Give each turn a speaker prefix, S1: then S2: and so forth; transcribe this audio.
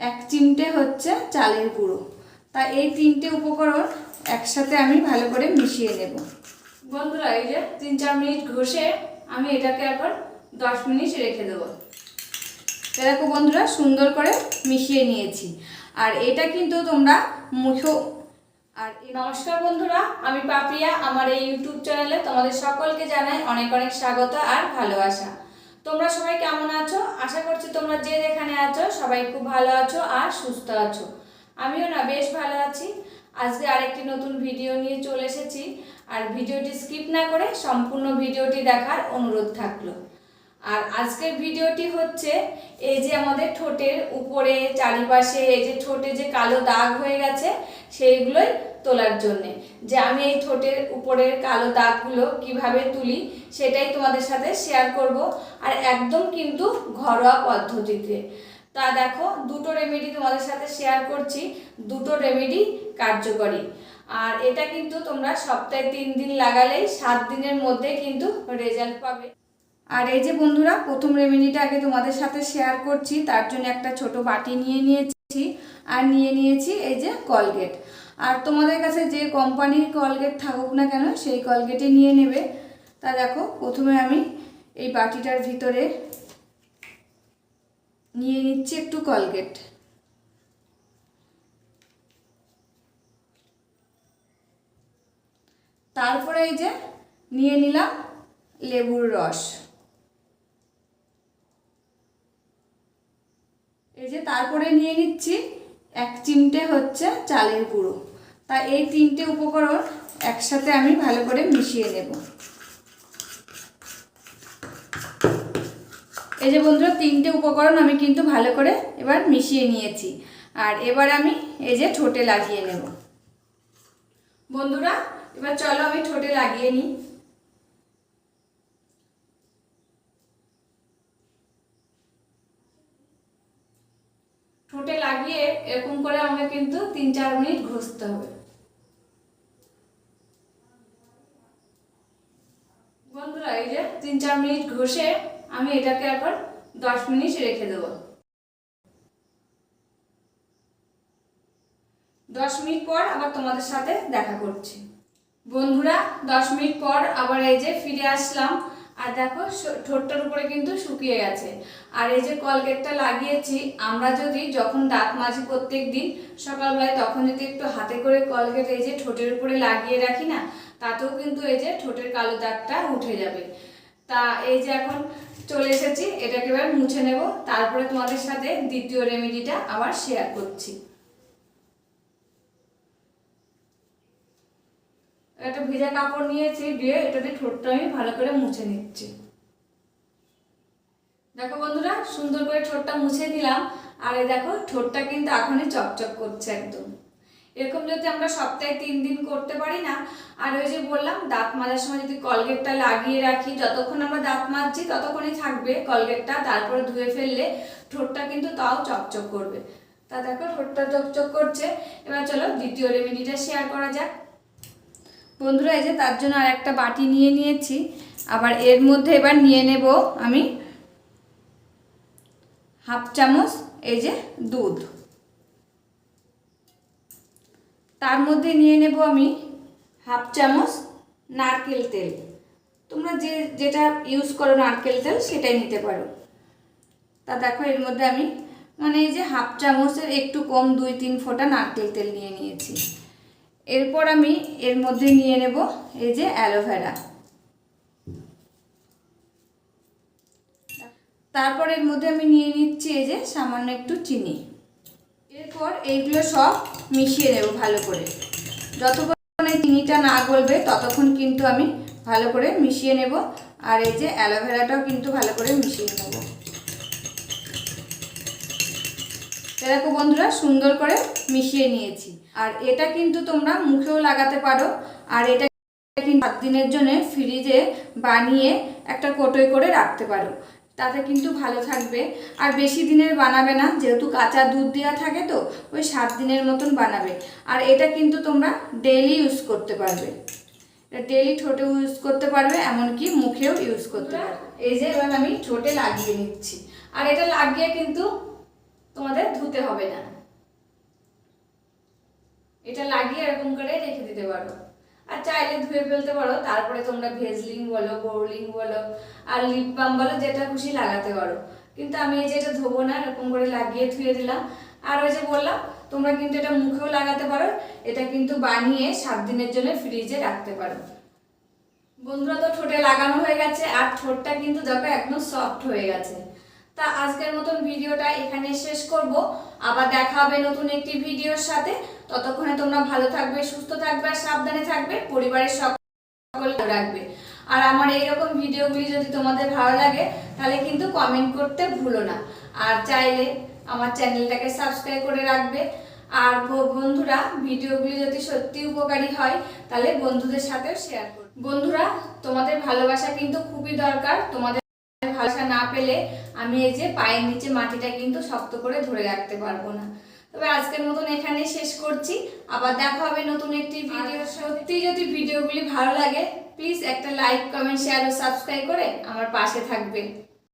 S1: এক চিমটে হচ্ছে চালের গুঁড়ো। তা এই তিনটে উপকরণ একসাথে আমি ভালো করে মিশিয়ে নেব। বন্ধুরা এই যে 3-4 মিনিট ঘষে আমি এটাকে আবার 10 মিনিট রেখে দেবো। দেখো বন্ধুরা সুন্দর করে মিশিয়ে নিয়েছি। আর এটা কিন্তু তোমরা মুখেও। আর নমস্কার বন্ধুরা, আমি পাপিয়া। আমার এই ইউটিউব চ্যানেলে তোমাদের সকলকে জানাই অনেক অনেক স্বাগত আর ভালোবাসা। তোমরা সবাই কেমন আছো? আশা করছি তোমরা যে যেখানে আছো সবাই খুব ভালো আছো আর সুস্থ আছো। আমিও না বেশ ভালো আছি। আজকে আরেকটি নতুন ভিডিও নিয়ে চলে এসেছি। আর ভিডিওটি স্কিপ না করে সম্পূর্ণ ভিডিওটি দেখার অনুরোধ থাকলো। আর আজকের ভিডিওটি হচ্ছে এই যে আমাদের ঠোঁটের উপরে চারিপাশে এই যে ঠোঁটে যে কালো দাগ হয়ে গেছে সেইগুলোই তোলার জন্যে। যে আমি এই ঠোঁটের উপরের কালো দাগগুলো কিভাবে তুলি সেটাই তোমাদের সাথে শেয়ার করব। আর একদম কিন্তু ঘরোয়া পদ্ধতিতে। তা দেখো, দুটো রেমেডি তোমাদের সাথে শেয়ার করছি। দুটো রেমেডি কার্যকরী। আর এটা কিন্তু তোমরা সপ্তাহে 3 দিন লাগালেই 7 দিনের মধ্যে কিন্তু রেজাল্ট পাবে। আর এই যে বন্ধুরা, প্রথম রেমেডিটা আগে তোমাদের সাথে শেয়ার করছি। তার জন্য একটা ছোট বাটি নিয়ে নিয়েছি আর নিয়ে নিয়েছি এই যে কলগেট। আর তোমাদের কাছে যে কোম্পানির কলগেট থাকুক না কেন সেই কলগেটই নিয়ে নেবে। তা দেখো, প্রথমে আমি এই বাটিটার ভিতরে নিয়ে নিচ্ছি একটু কলগেট। তারপরে এই যে নিয়ে নিলাম লেবুর রস। এই যে তারপরে নিয়ে নিচ্ছি 1 চিমটে হচ্ছে চালের গুঁড়ো। তা এই তিনটে উপকরণ একসাথে আমি ভালো করে মিশিয়ে নেব। এই যে বন্ধুরা, তিনটে উপকরণ আমি কিন্তু ভালো করে এবার মিশিয়ে নিয়েছি। আর এবার আমি এই যে ঠোঁটে লাগিয়ে নেব। বন্ধুরা এবার চলো আমি ঠোঁটে লাগিয়ে নিই। ঠোঁটে লাগিয়ে এরকম করে আমাকে কিন্তু 3-4 মিনিট ঘষতে হবে। বন্ধুরা এই যে 3-4 মিনিট ঘষে আমি এটাকে আবার 10 মিনিট রেখে দেব। 10 মিনিট পর আবার তোমাদের সাথে দেখা করছি। বন্ধুরা 10 মিনিট পর আবার এই যে ফিরে আসলাম। আর দেখো ঠোঁটটার উপরে কিন্তু শুকিয়ে গেছে। আর এই যে কলগেটটা লাগিয়েছি, আমরা যদি যখন দাঁত মাজি প্রত্যেক দিন সকালবেলায় তখন যদি একটু হাতে করে কলগেট এই যে ঠোঁটের উপরে লাগিয়ে রাখি না, তাতেও কিন্তু এই যে ঠোঁটের কালো দাগটা উঠে যাবে। তা এই যে এখন চলে এসেছি, এটাকে এবার মুছে নেব। তারপরে তোমাদের সাথে দ্বিতীয় রেমেডিটা আবার শেয়ার করছি। একটা ভিজা কাপড় নিয়েছি, দিয়ে এটাতে ঠোঁটটা আমি ভালো করে মুছে নিচ্ছি। দেখো বন্ধুরা, সুন্দর করে ঠোঁটটা মুছে দিলাম। আর এই দেখো ঠোঁটটা কিন্তু এখনই চকচক করছে একদম। এরকম যদি আমরা সপ্তাহে 3 দিন করতে পারি না, আর ওই যে বললাম দাঁত মাজার সময় যদি কলগেটটা লাগিয়ে রাখি, যতক্ষণ আমরা দাঁত মাজছি ততক্ষণই থাকবে কলগেটটা, তারপরে ধুয়ে ফেললে ঠোঁটটা কিন্তু তাও চকচক করবে। তা দেখো ঠোঁটটা চকচক করছে। এবার চলো দ্বিতীয় রেমেডিটা শেয়ার করা যাক। বন্ধুরা এই যে তার জন্য আর একটা বাটি নিয়ে নিয়েছি। আবার এর মধ্যে এবার নিয়ে নেব আমি হাফ চামচ এই যে দুধ। তার মধ্যে নিয়ে নেব আমি হাফ চামচ নারকেল তেল। তোমরা যেটা ইউজ করো নারকেল তেল সেটাই নিতে পারো। তা দেখো এর মধ্যে আমি এই যে হাফ চামচের একটু কম 2-3 ফোঁটা নারকেল তেল নিয়ে নিয়েছি। এরপর আমি এর মধ্যে নিয়ে নেব এই যে অ্যালোভেরা। তারপর এর মধ্যে আমি নিয়ে নিচ্ছি এই যে সামান্য একটু চিনি। এরপর এইগুলো সব মিশিয়ে নেব ভালো করে। যতক্ষণ এই চিনিটা না গলবে ততক্ষণ কিন্তু আমি ভালো করে মিশিয়ে নেব। আর এই যে অ্যালোভেরাটাও কিন্তু ভালো করে মিশিয়ে নেব। দেখো বন্ধুরা সুন্দর করে মিশিয়ে নিয়েছি। আর এটা কিন্তু তোমরা মুখেও লাগাতে পারো। আর এটা কিন্তু 7 দিনের জন্য ফ্রিজে বানিয়ে একটা কোটোয় করে রাখতে পারো, তাতে কিন্তু ভালো থাকবে। আর বেশি দিনের বানাবে না, যেহেতু কাঁচা দুধ দেওয়া থাকে তো ওই 7 দিনের মতন বানাবে। আর এটা কিন্তু তোমরা ডেইলি ইউজ করতে পারবে। এটা ডেইলি ঠোঁটে ইউজ করতে পারবে, এমনকি মুখেও ইউজ করতে পারবে। এই যে এবার আমি ঠোঁটে লাগিয়ে নিচ্ছি। আর এটা লাগিয়ে কিন্তু তোমাদের ধুতে ধুতে হবে না। এটা লাগিয়ে এরকম করে রেখে দিতে পারো, আর চাইলে ধুয়ে ফেলতে পারো, তারপরে তোমরা ভেজলিন বলো, বোরলিন বলো, আর লিপ বাম বলো, যেটা খুশি লাগাতে পারো। কিন্তু আমি এই যে এটা ধোবো না, এরকম করে লাগিয়ে ধুয়ে দিলাম। আর ওই যে বললাম, তোমরা কিন্তু এটা মুখেও লাগাতে পারো, এটা কিন্তু বানিয়ে 7 দিনের জন্য ফ্রিজে রাখতে পারো। বন্ধুরা, তো ঠোঁটে লাগানো হয়ে গেছে, আর ঠোঁটটা কিন্তু দেখো একদম সফট হয়ে গেছে। তা আজকের মতন ভিডিওটা এখানে শেষ করব। আবার দেখা হবে নতুন একটি ভিডিওর সাথে। ততক্ষণে তোমরা ভালো থাকবে, সুস্থ থাকবে, আর সাবধানে থাকবে, পরিবারের সকল রাখবে। আর আমার এইরকম ভিডিওগুলি যদি তোমাদের ভালো লাগে তাহলে কিন্তু কমেন্ট করতে ভুলো না, আর চাইলে আমার চ্যানেলটাকে সাবস্ক্রাইব করে রাখবে। আর বন্ধুরা, ভিডিওগুলি যদি সত্যি উপকারী হয় তাহলে বন্ধুদের সাথেও শেয়ার করবে। বন্ধুরা, তোমাদের ভালোবাসা কিন্তু খুবই দরকার। তোমাদের ভালোবাসা না পেলে আমি এই যে পায়ের নিচে মাটিটা কিন্তু শক্ত করে ধরে রাখতে পারবো না। তবে আজকের মতন এখানেই শেষ করছি। আবার দেখা হবে নতুন একটি ভিডিও। সত্যি যদি ভিডিওগুলি ভালো লাগে, প্লিজ একটা লাইক, কমেন্ট, শেয়ার ও সাবস্ক্রাইব করে আমার পাশে থাকবে।